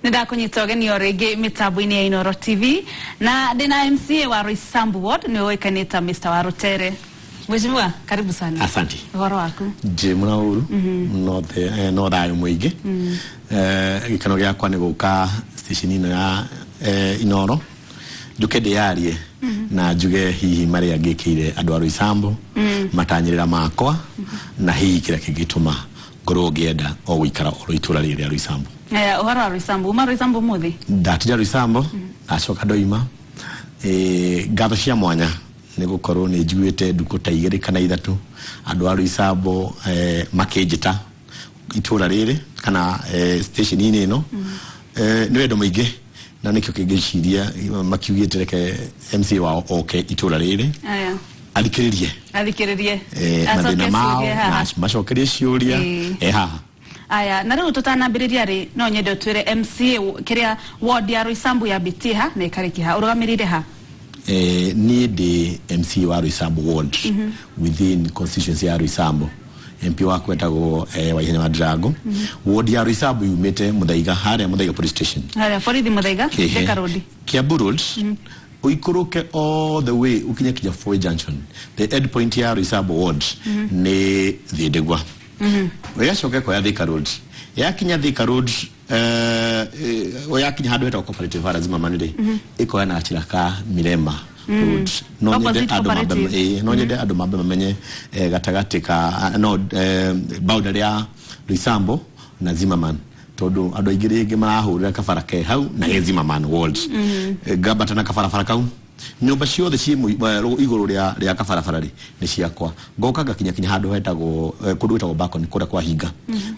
Nida kunyitoge ni orege mitabuini ya Inooro TV na dina MCA wa Roysambu ward ni wekanita Mr. Warutere. Mheshimiwa, karibu sana. Asante. Uhoro waku? Je muna uru no dayo mwige. Gikano gyakwa ni guka station ino ya Inooro. Juke diarie na juge hihi mari agikire andu a Roysambu matanyirira makwa na hihi kira kigituma ngoro gienda o gwikara o itura riri a Roysambu. Uhoro wa Roysambu, uma Roysambu muthi? Ndatija Roysambu, acoka doima gatho cia mwanya ni gukorwo ni njiguite nduko ta 2 kana 3 andu a Roysambu makejita itura riri kana station ini ino ni wendo muingi na nikyo kigiciria makiugite reke MC wao okay itura riri athikiririe mathina mao na macokerie ciuria haha. Aya, na riu tutanambiriria ri no nyende twire MCA kiria ward ya Roysambu ya bitiha na ikarikiha urugamirire ha. Ni the MC wa Roysambu ward within constituency ya Roysambu. MP wa kwetagwo Waihenya wa Drago. Ward ya Roysambu yumete Muthaiga hare Muthaiga police station. Hare for the Muthaiga Thika road. Kiambu road. Uikuruke all the way ukinya Kijafoe junction. The end point ya Roysambu ward ni Thidegwa. Oyacoke kwa Thika road. Yakinya Thika road oyakinya handu eta cooperative hara zima manire iko yana achiraka Mirema road. No nyede adu mabe mamenye gatagatika boundary ya Roysambu na Zimmerman. Todo adu igirege marahurira kafarake hau na Zimmerman ward. Gabata na kafarafara kau nyumba ciothe ci iguru ria kabarabarari ni ciakwa ngoka gakinya handu hetagwo kundu wetagwo balcony kura kwa hinga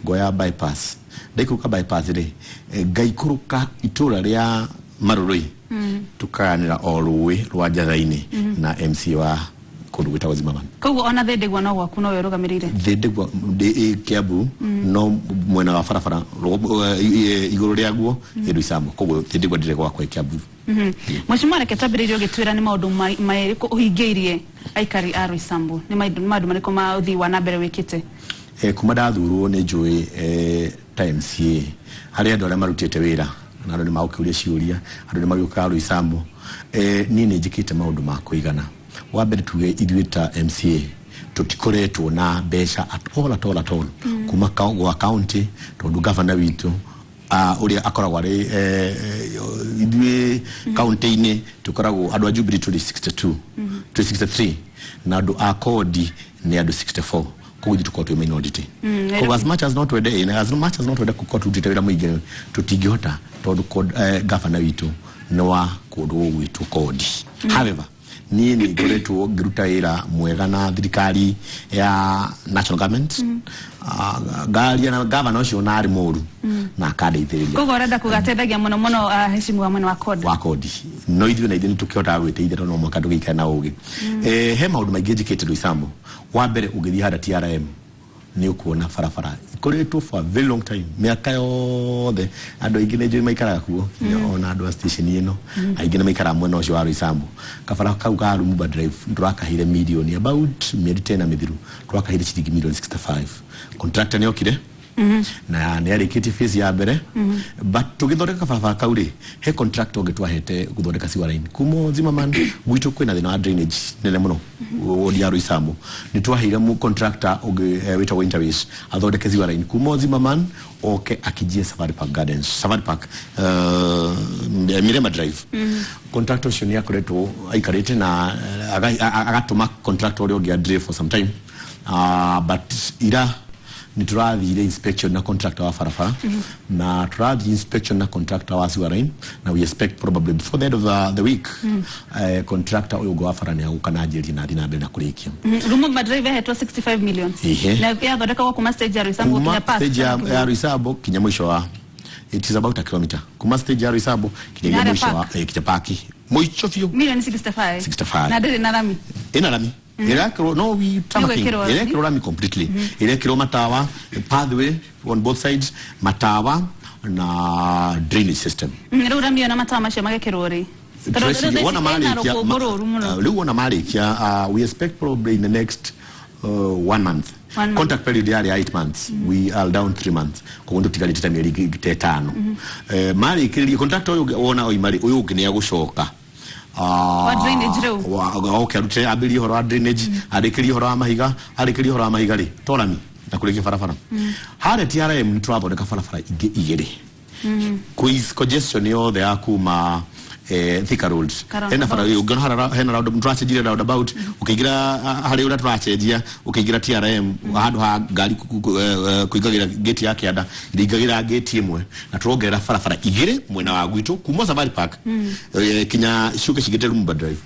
ngoya bypass ndaikuka bypass ri ngaikuruka itura ria Marurui tukanira orui rwa Njathaini na MC wa kundu wetagwo Zimmerman. Koguo ona Thidegwa no gwaku no werugamirire? Thidegwa Kiambu no mwena wa barabara iguru ria guo Roysambu koguo Thidegwa ndire gwakwa Kiambu. Mheshimiwa reke tabiririo gitwira ni maundu mairiku uhingiirie aikari a Roysambu ni maundu mariko ma uthi wa nambere wikite? Kuma ndathurwo ni njui MCA hari andu aria marutite wira na andu ni maukiuria ciuria andu ni magiuka Roysambu ni njikite maundu ma kuigana. Wambere tuge ithuita MCA tutikoretwo na mbeca at all kuma gwa county tondu governor witu uria akoragwo ari ithuĩ county-inĩ tukoragwo andu a Jubilee tuli 63 na andu a kodi ni andu 64 koguo tukorwo twi minority. As much as not wede kukorwo tutite wira muingĩ tutingĩhota tondu governor witu ni wa kundu gwitu kodi. However ni ngoretwo ngiruta wira mwega na thirikari ya national government galia na governor ucio na ari moru na akadeithiriria koguo renda kugateithagia muno heshimu wa mwena wa kodi no ithuĩ na ithuĩ tukihota gwĩteithia no mwaka tũgĩikara na ũgĩ. He maũndũ maingĩ njĩkĩte Roysambu. Wa mbere ũgĩthiĩ hada TRM ni ukuona barabara ikoretwo for a very long time miaka yothe andu aingĩ nĩ njũĩ maikaraga kuo ona andu a station ino aingĩ nĩ maikaraga mwena ũcio wa Roysambu. Kabara kau ka Lumumba Drive ndũrakahire million about 10 na mithiru ndũrakahire ciringi million 65. Contractor nĩ okire na nĩ arĩkĩtie phase ya mbere but tũgĩthondeka barabara kau rĩ he contractor ũngĩtwahete gũthondeka sewer line kuma Zimmerman gwitũ kwĩna thĩna wa drainage nene mũno wodi ya Roysambu. Nĩ twaheire mu contractor wĩtagwo Interways athondeke sewer line kuma Zimmerman oke akijie Safari Park Gardens Safari Park Mirema Drive. Contractor ũcio nĩ akoretwo aikarĩte na agatũma contractor ũrĩa ũngĩ drive for some time but ira ni turathire inspection na contractor wa barabara na turathi inspection na contractor wa sewer line na we expect probably before the end of the week contractor uyo go afara ni agukana njeri na thina mbere na kurikia. Lumumba Drive hetwa 65 million na yathondeka kuma stage ya Roysambu kinya park stage ya Roysambu kinya mwisho wa it is about a kilometer kuma stage ya Roysambu kinya mwisho wa kinya park mwisho fio million 65 na ndiri na rami ina rami no we tarmaking rami completely kilo matawa pathway on both sides matawa na drainage system rami na matawa macio magekirwo ri we expect probably in the next 1 month Contract period yari 8 months. We are down 3 months. Kwa ndo tikalita mieri 5. Mari kili contract ona oimari uyu gine agushoka. Wa drainage reu. Okay, arute abili horo drainage, arikili horo amahiga, arikili horo amahiga ri. Torami na kuleke farafara. Hare TRM trouble de farafara igere. Quiz congestion yo the akuma Thika roads. Hena fara ugana hena round mtrache jira round about ukigira hali ula trache jia ukigira TRM hadu ha gali kuigagira gate yake ada iligagira gate imwe na turogera fara igire mwena wa gwito kumoza bali park kinya shuka shigete rumba drive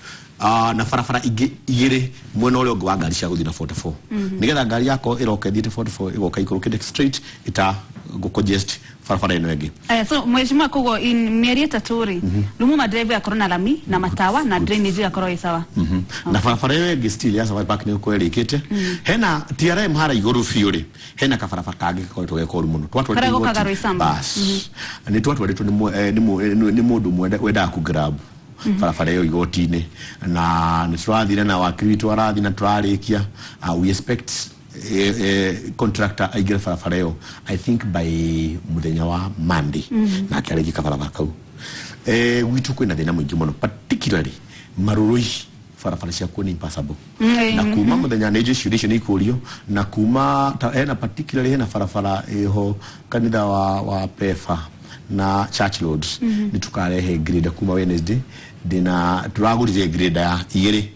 na fara igire mwena ole ogwa gali sha guthina 44 nigetha gali yako iroke thite 44 igoka ikurukite straight ita go congest fara ino egi. So mheshimiwa kogo in mieri 3 lumuma drive ya corona lami na matawa na drainage ya koroi sawa. Na fara egi still ya sawa park ni ko elikete. Hena TRM hara igoro fiore. Hena ka fara kage ko to ko muno. Twatu bas. Ni twatu wetu ni modu weda ku grab. Fara yo igotine na ni twathire na wakritu arathi na twarikia we expect contractor aigire farafareo I think by muthenya wa Monday na kiareki kafarafara kau witu kwina thina mwingi muno particularly marurui farafara cia kuo ni impassable na kuma muthenya neje shirishio ni kurio na kuma hena particularly hena farafara eho kanitha wa pefa na church roads ni tukarehe grade kuma Wednesday dina turagurire grade ya igere.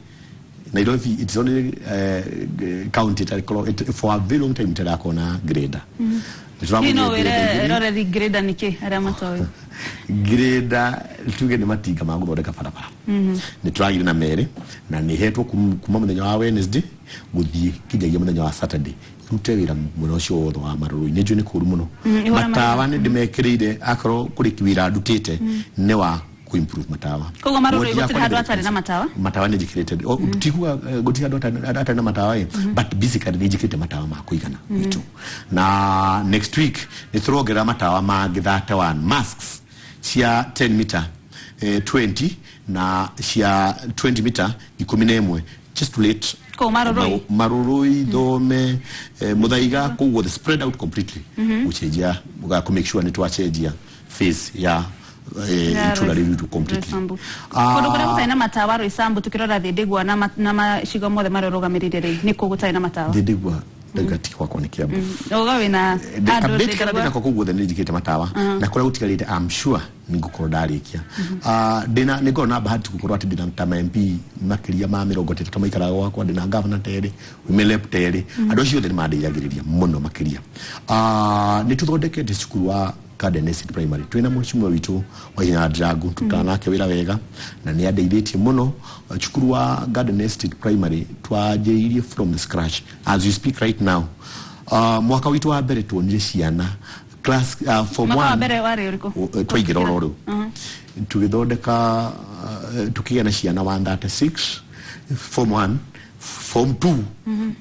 I don't think it's only counted for a very long time to that corner grader. You know, already grader nike aramatoyo. Grader tugende matiga maguro de kafara para. Ni try na mere na ni heto kuma muthenya wa Wednesday guthie kijagia muthenya wa Saturday. Tutewira muno cio wa maruru ni juni kuru muno. Matawa ni dimekiride akoro kuri kiwira dutete ne wa improve matawa. Kwa maruru gotiri hadu atari na matawa? Matawa ni educated. Tikuwa gotiri hadu atari na matawa but basically ni educated matawa makuigana itu. Na next week ni throgera matawa magithata one masks cia 10 meter 20 na cia 20 meter 11 just to let marurui dome mudaiga ko the spread out completely which ejia muga to make sure ni twachejia phase ya itula ritu completely kodo kutaina matawa Roysambu tukirora thedegwa na mashigo mothe marorogamirire ni kugutaina matawa thedegwa ndagati kwa konekia bu ogawe na ado ndegwa kwa kugutha ni jikete matawa na kora utikalite I'm sure ningukoro darikia dina niko na bahati kukorwa ati dina tama MP makiria ma 30 maikara wakwa dina governor tere umelep tere adocio de madiyagiriria muno makiria ni tuthondeke disukuru wa Garden Estate Primary twina mheshimiwa witu wa ina dragu tutanake wira wega na ni adeithĩtie muno cukuru wa Garden Estate Primary twajeirie from scratch as you speak right now. Mwaka witu wa mbere tuonire ciana class form 1 mwaka mbere wari uriko twigira ororo tugithondeka tukiga na ciana 136 form 1 form 2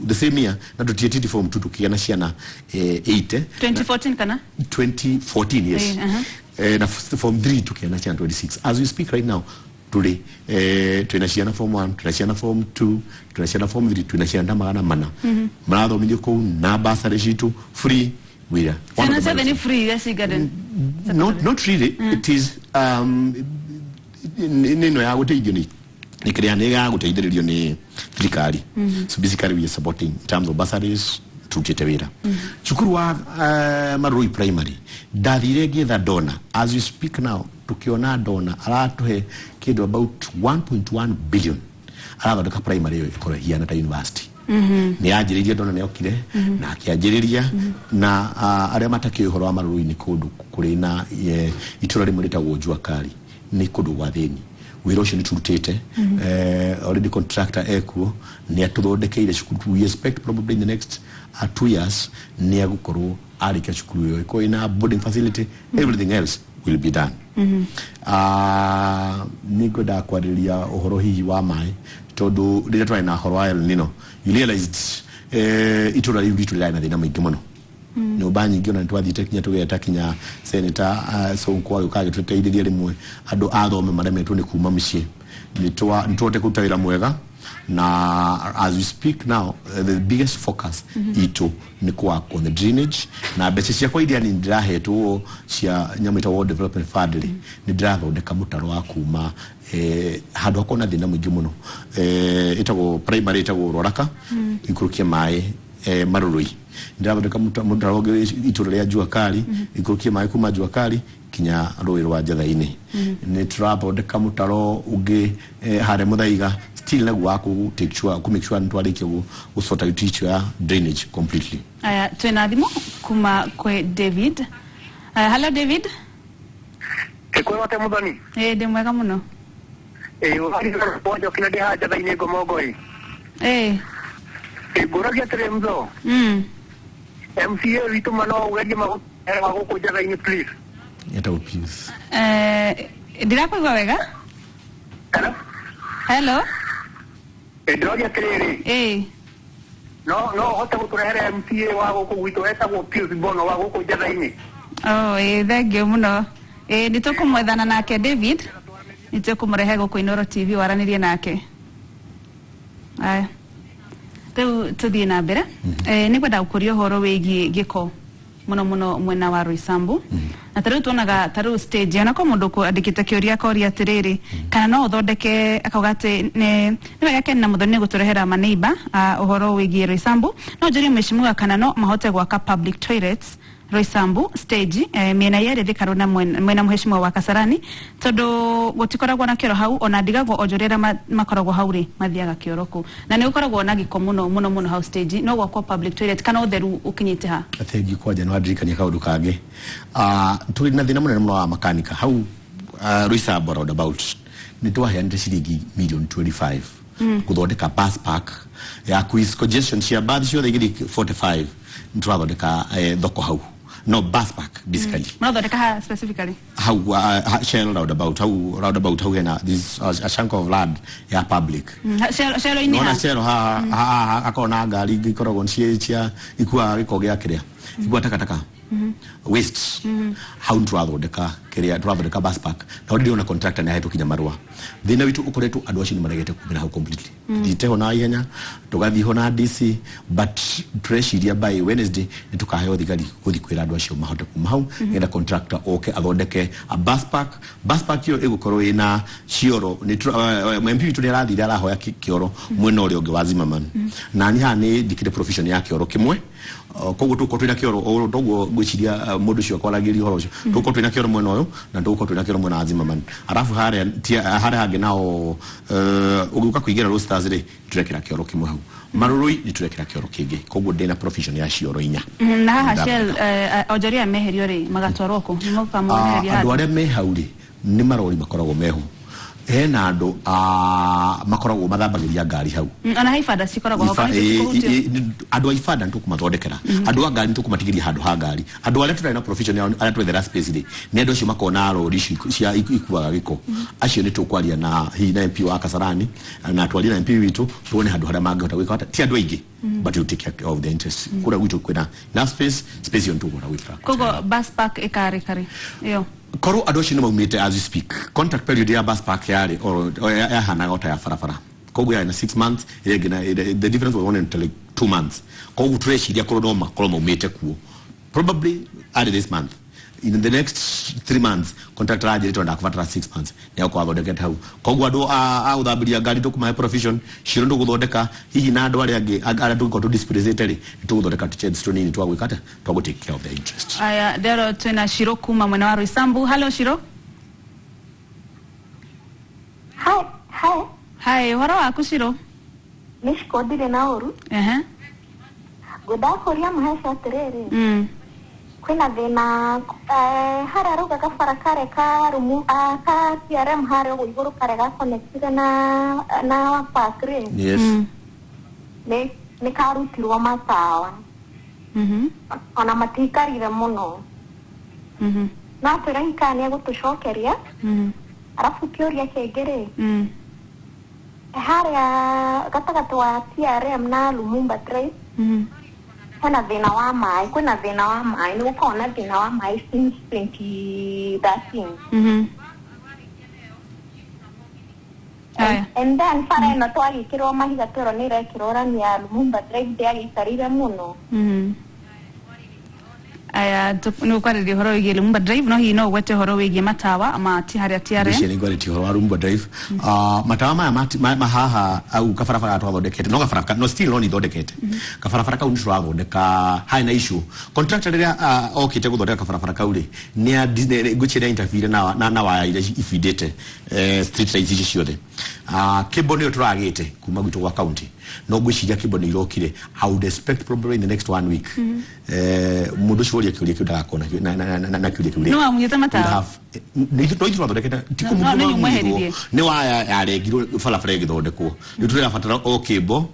the same year na tutiyetiti form 2 tukiga na ciana 8 2014 kana 2014 yes na form 3 tukiga na ciana 26 as we speak right now today tunashiana form 1 tunashiana form 2 tunashiana form 3 tunashiana magana mana marathomithio ko na basari citu free wira sana seven ni free yes garden not really it is nino ya guteithio ni kiria ni ya guteithĩrĩrio ni thirikari so basically we are supporting in terms of bursaries tutete wira cukuru wa Marui Primary ndathire ngitha dona as we speak now tukiona dona aratuhe kido about 1.1 billion arathondeka primary yo ikora hiana ta university ni ajiriria dona ne okire na akiajiriria na aria matakio uhoro wa Marui ni kundu kuri na itura rimwe ritagwo Jua Kali ni kundu gwa thini wirocio ni turutete already contractor ekuo ni atuthondekeire cukuru we expect probably in the next 2 years ni agukorwo arika cukuru yo iko ina boarding facility everything else will be done niko da kwariria uhoro hihi wa mai tondu rira twari na horo wa nino you realized itura riu gitu line na thina mwingi muno no banyi ngona twathite kinya tugeta kinya senator so kwa ukage tuteithĩrie rimwe andu athome maremetwo ni kuma mĩciĩ nitwote kutawira mwega na as we speak now the biggest focus ito ni kwa on the drainage na beche cia kwa idia ni ndirahetwo cia nyamita world development fund ni ndirathondeka mutaro wa kuma handu hakona thina mwingi muno itago primary itago roraka ikurukia mai marurui ndirathondeka mutaro ituro ria jua kali ikurukia mai kuma jua kali kinya roi rwa Njathaini ni turathondeka mutaro ungi hare muthaiga still na guaku take sure ku make sure ntwarike usota iticho ya drainage completely. Aya twena thimo kuma kwe David. Hello David. Kwa wote mudhani? De mwega muno. Wali pojo kina de haja Njathaini gomogoi. Goragia tremzo. MCA vitu mano ugaje mago Njathaini please. Yeta please. Ndirakuigwa wega? Hello. Droga trere. No, hota guturehere MCA wago kugwito etagwo Pius Bono wago Njathaini. Thank you muno. Nitukumwethana nake David. Nitukumrehe go Inooro TV waranirie nake. Aya. Tuthie na mbere. Ni kwenda gukuria horo wigi giko muno mwena wa Roysambu. Na taru tuonaga taru stage yana ko mundu ko andikite kiuria koria atiriri kana no uthondeke akogate ni wega kenna muthoni guturehera maneiba uhoro wigi Roysambu no njuri mheshimiwa kana no mahote gwaka public toilets Roysambu stage miena yere thikaruna mwena mheshimiwa wa Kasarani tondu gutikoragwo na kioro hau ona ndigagwo onjorera makoragwo hauri mathiaga kioroku na ni ukoragwo na giko muno hau stage no gwakwo public toilet kana utheru ukinyite ha thengi kwa January ndikania kaundu kangi tuli na thina muno wa makanika hau Roysambu roundabout ni twaheanire ciringi million 25 kuthondeka bus park ya quiz congestion cia bathi ciothe igiri 45 nitwathondeka thoko hau no bus park basically mnathondeka specifically how shell roundabout how na this a chunk of land ya public shell ini ha shell akona ngari ikoragwo cia ikua gikogia kiria igwa takataka waste how twathondeka kiria twathondeka bus park na ndio na contractor na hetu kinyamarua thina witu ukoretwo andu acio ni maragete kumira hau completely diteho na ihenya tugathi ho na DC but treasury by Wednesday nitukaheo thigari guthikwira andu acio mahote kuma hau ngenda contractor oke athondeke a bus park yo igukorwo ina cioro ni MP witu ni arathira arahoya kioro mwena uri ungi wa Zimmerman na ni ha ni dikite profession ya kioro kimwe koguo tuko twina kioro ndogo gwiciria mundu cio kwaragiria horo cio tuko twina kioro mwena uyu na tuko twina kioro mwena wa Zimmerman arafu hare hangi nao ugiuka kuigira rosters ri turekera kioro kimwe hau marurui ni turekera kioro kingi koguo ndina profession ya cioro inya na haha shell ojoria meherio ri magatwaroko nimo pamoheria andu aria me hau ri ni marori makoragwo meho hena andu makoragwo mathambagiria ngari hau ana haifada cikoragwo hau andu haifada ntukumathondekera andu ngari ntukumatigiria handu ha ngari andu aria turena profession ya aria twethera space ri ni andu acio makona rori cia ikuaga giko acio ni tukwaria na hi na MP wa Kasarani na twaria na MP witu tuone handu haria mangehota gwika ti andu aingi but you take care of the interest kura witu kwina na space yo ntukura gwika kogo bus park ikari iyo koro adoshi ni maumite as you speak contract period ya bus park yari or ya hanagota ya farafara kogo ya na 6 months the difference was only like 2 months kogo treshi ya korodoma kolo maumite kuo probably early this month in the next 3 months contract raje to ndakuvatara 6 months ya kwa thondekete hau kogo ado uthambiria ngari to kuma profession shiro ndo guthondeka hihi na ando ari angi ara to dispresentary to guthondeka to stone ni twagwikata to take care of the interest aya dero tena Shiro kuma mwena wa Roysambu. Hello Shiro. Hi horo waku Shiro nishko dire na oru goda koria muhesha terere kwina thina hara ruga gafara kare ka rumu ka CRM hare go iguru kare ga connected na pakre yes ne karutirwo matawa ona matikarire muno na turenka ne gutushokeria arafu kioria kegere hare gatagatu wa CRM na Lumumba Trace kuna thina wa mai ni ukona thina wa mai since 2013 And then fara ino twagikirwo mahiga toro ni rekirora ni ya Lumumba Drive de agitarire muno. Aya no kwari horo wigi Lumumba Drive no hino wete horo wigi matawa ama tiharia tiare ni ngwari ti horo Lumumba Drive matawa ma haha au kafarafara twathondekete no kafarafara no still only thondekete kafarafara kau nitwa thondeka hai na issue contractor ria okite guthondeka kafarafara kau ri ni guchira interfere na wa ile ifidete street lights ici ciothe kibo ni turagite kuma gwitu wa county no gwiciria kibo ni irokire I would expect probably in the next 1 week mundu shoria kiuria kiudaga kona na kiuria kiuria no amunyeta matawa ni thondekete tikumu ni wa yaregirwo falafara githondekwo ni turira fatara kibo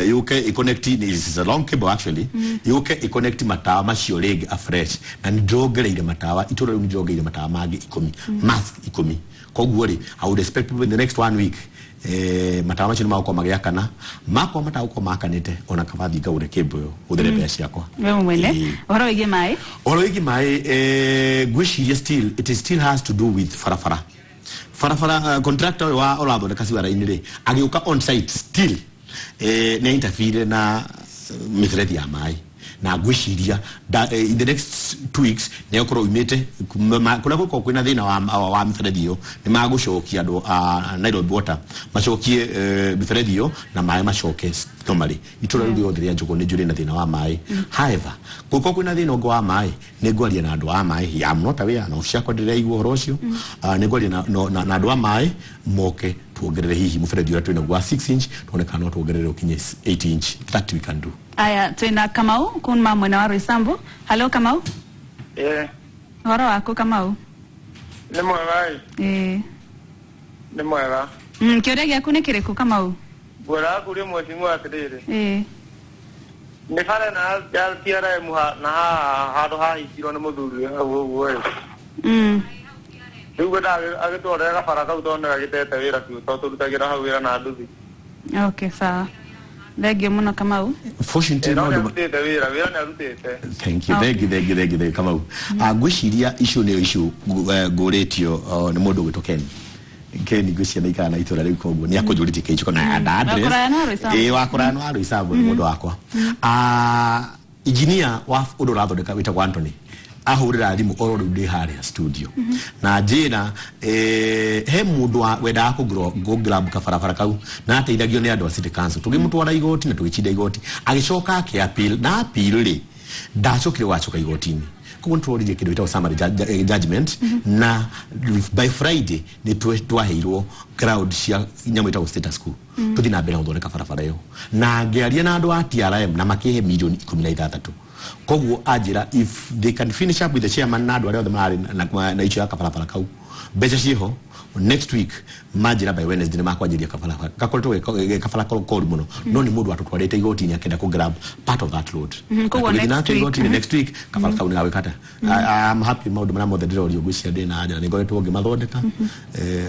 yuke connect is a long cable actually yuke connect matawa macio rege afresh na ndongereire matawa itura ru ndongereire matawa magi 10 mask 10 koguo ri I would expect in the next 1 week matawa macio mako magiakana mako matawa ko makanite ona kabathi gaure cable yo uthere besi yakwa we mwene horo wigi mai gwiciria still it still has to do with farafara contractor wa olado de kasiwara inire agiuka on site still ne interfere na mithredi ya mai na gwiciria in the next 2 weeks ne okoro umete kuna ko kwina thina wa mithredi yo ni magucokia ndo Nairobi water macokie mithredi yo na mai macoke normally itura ndio thiria njugo ni juri na thina wa mai however ko kwina thina ngo wa mai ne gwaria na ndo wa mai ya not aware na ucia kodire igwo horocio ne gwaria na ndo wa mai moke tuongerere hihi mufredi yo twina gwa 6 inch tuoneka no tuongerere ukinye 8 inch that we can do. Aya twina Kamau kun mama na Roysambu. Hello Kamau. Horo wako Kamau. Ni mwega. Ni mwega. Kiuria giaku ni kiriku Kamau? Bora kuri mwecimu atirire. Ni fara na tiara na hado ha isiro na muthuri wo. Dugo da agitore ga fara ka utonda agitete wira ku to turutagira ha wira na nduthi. Okay sawa. Thegio muno Kamau. Fortunately no rutete wira na rutete. Thank you. Thegio Kamau. Gwiciria issue ne issue goretio ni mundu gwitokeni. Keni gwiciria na ikana itora riu koguo ni akujuriti kicho na address. Wakora no Roysambu ni mundu wakwa. Engineer wa undu rathondeka witagwo Anthony. Ahurira thimu oro ndi haria studio na njira he mundu wenda go grab kafarafara kau na ateithagio ni andu a city council tugimutwara igoti na tugichinda igoti agicoka ke appeal na appeal ri ndacokire wacoka igotini kuko nturorije kido ita summary judgment na by Friday ni twaheirwo crowd cia nyamu ita status quo tuthina mbere thondeka kafarafara yo na ngearia na andu a TRM na makihe milioni 16 koguo ajira if they can finish up with the chairman na andu aria othe mari na icho ya kafarafara kau beja ciho next week majira by Wednesday makwanjiria kafarafara gakoretwo kafarafara call muno no ni mundu atutwarite igoti ni akenda ku grab part of that load koguo next week kafarafara kau ni gawikata I'm happy maudu mana mothe ndiro rio gwiciria ndina ajira ni ngoretwo ngimathondeka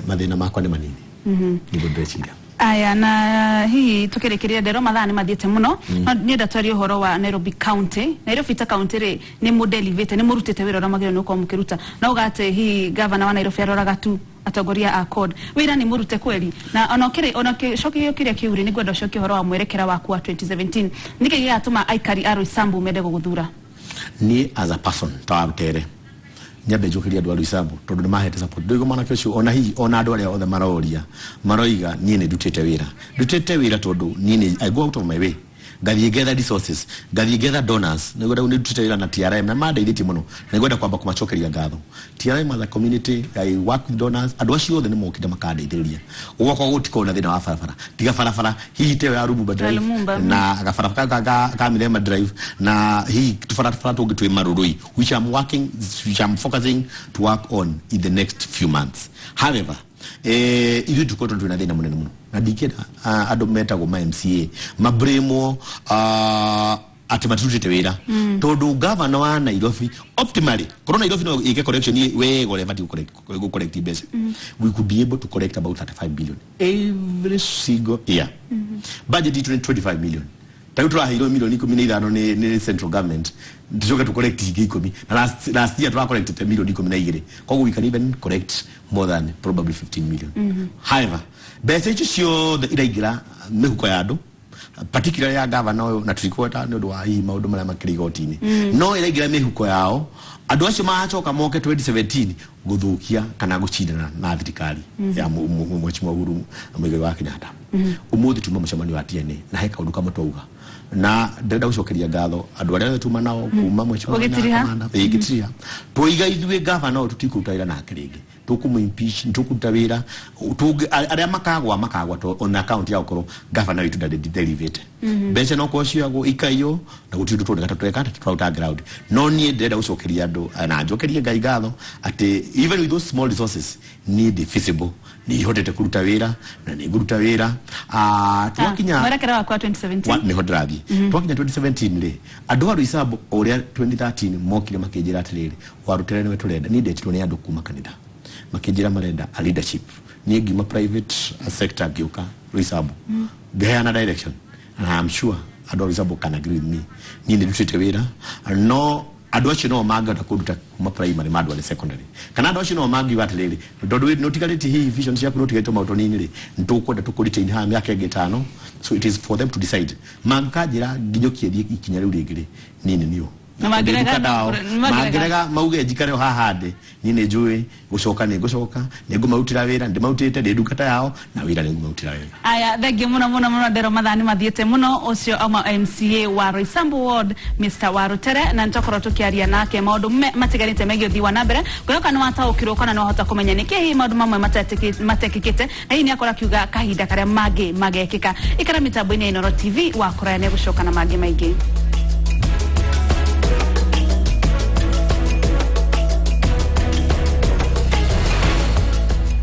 mathina makwa ni manini ni gondechiria. Aya na hii tukirekeria ndero mathani mathiete muno ni ndatwari uhoro wa Nairobi County County ri ni modelivate ni murutite wira ora magiro nuko mukiruta na ugate hii governor wa Nairobi aroraga tu atongoria accord wira ni murute kweli na onokire shoki kiria kiuri ni gwenda shoki uhoro wa mwerekera waku wa 2017 nike giatuma aikari a Roysambu mende guguthura ni as a person Warutere nyabe jokiria andu a Roysambu tondu ni mahete support ndugo mana kyo ona hi ona andu aria othe maroiga nie ni dutete wira tondu nie I go out of my way gathi gather resources gathi gather donors nigoda dutete wira na TRM na mandaithiti muno nigoda kwamba kumachokeria ngatho TRM as a community I work with donors andu acio othe ni mokite makandeithiriria ugoko gutiko na thina wa farafara tiga farafara hihi tewe ya Lumumba Drive na gafarafara ka Milema Drive na hihi tufarafara tugitwe marurui which I'm focusing to work on in the next few months. However idu tukoto tuna thina munene muno na dikeda adu meta go MCA mabremo ati matutete wira tondu governor wa Nairobi optimally corona Nairobi no ike correction we go levati go correct base we could be able to collect about 35 billion every single year budget 25 million Tayo turahiro milioni 15 ni central government. Ndichoka to collect 10 na last year to collect milioni 12. Kwa we can even collect more than probably 15 million. However, bese sio the irregular mehuko yado particularly ya governor na turikota ndo wa hii maundu mara makirigotini. No irregular mehuko yao andu acio maachoka moke 2017 guthukia kana gucindana na thirikari ya Mheshimiwa Uhuru Muigai wa Kenyatta. Umuthi tuma mucemani wa TNA na heka undu kama twauga na ndenda gucokeria ngatho andu aria tuma nao kuma Mheshimiwa Gitiria twiga ithuĩ governor tutikuutaira nake ringi tukumimpeach tukutawira aria makagwa to on account ya ukoro governor itu derivate benche no kwociago ikayo na gutindu to gatatu twauta ground no nie ndenda gucokeria andu na njokerie ngai ngatho ati even with those small resources need feasible ni hotete kuruta wira na ni guruta wira twakinya mwarekera kwa 2017 ni hodrathi twakinya 2017 le andu Roysambu oria 2013 mokire makejira atiriri Warutere ni weturenda ni ndetitwo ni andu kuma kanitha makejira marenda a leadership ni ngima private sector giuka Roysambu behind a direction and I'm sure andu Roysambu can agree with me ni ndutite wira no andu acio no magata kuruta kuma primary madu ale secondary kana andu acio no magi watiriri ndodo notikality hii vision cia kunotikality mautonini ri ntukwenda tukurite in ha miaka 5 so it is for them to decide magakajira nginyokie ikinya riu ringiri nini niyo magerega mauge jikare hahande nini njui gucoka ni gucoka ni ngumautira wira ndi mautite ndi ndukata yao na wira ni ngumautira wira aya thengio muno ndero mathani mathiete muno ucio ama MCA wa Roysambu ward Mr. Warutere na ntokoro tukiaria nake maundu matiganite megio thiwa na mbere kuyoka ni wataukirwo kana no hota kumenya niki hi maundu mamwe matekikite na hii ni akora kiuga kahinda karia magekika ikara mitambo-ini ya Inooro TV wa kuraya ne gucoka na magi maingi.